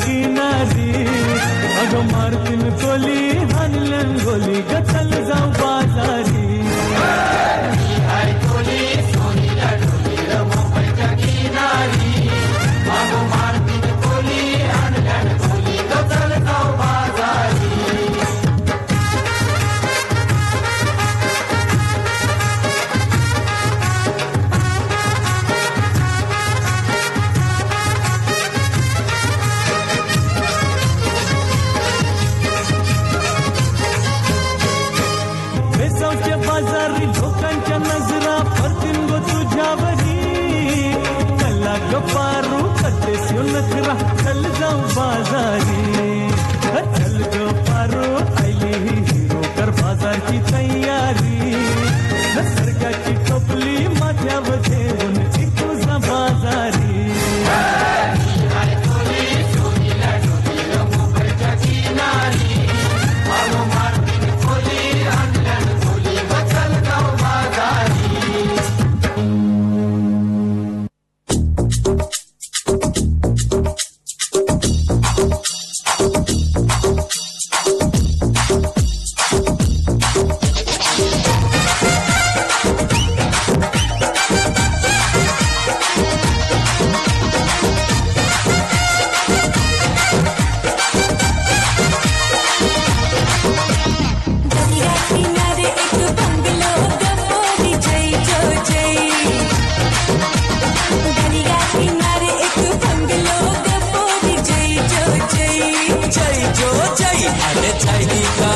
किनारी अगं मारतीन कोली हानलन गोली ग चल जाऊ बाजारी बाजारी लोकांच्या नजरा परतीन गो तुझ्यावरी कल्ला ग पारू करतेस यो नखरा चल जाऊ बाजारी चल ग पारू आईली हिरो कर बाजारची तयारी निसर्गाची टोपली माझ्यावर ठेवून तुझा बाजारी जय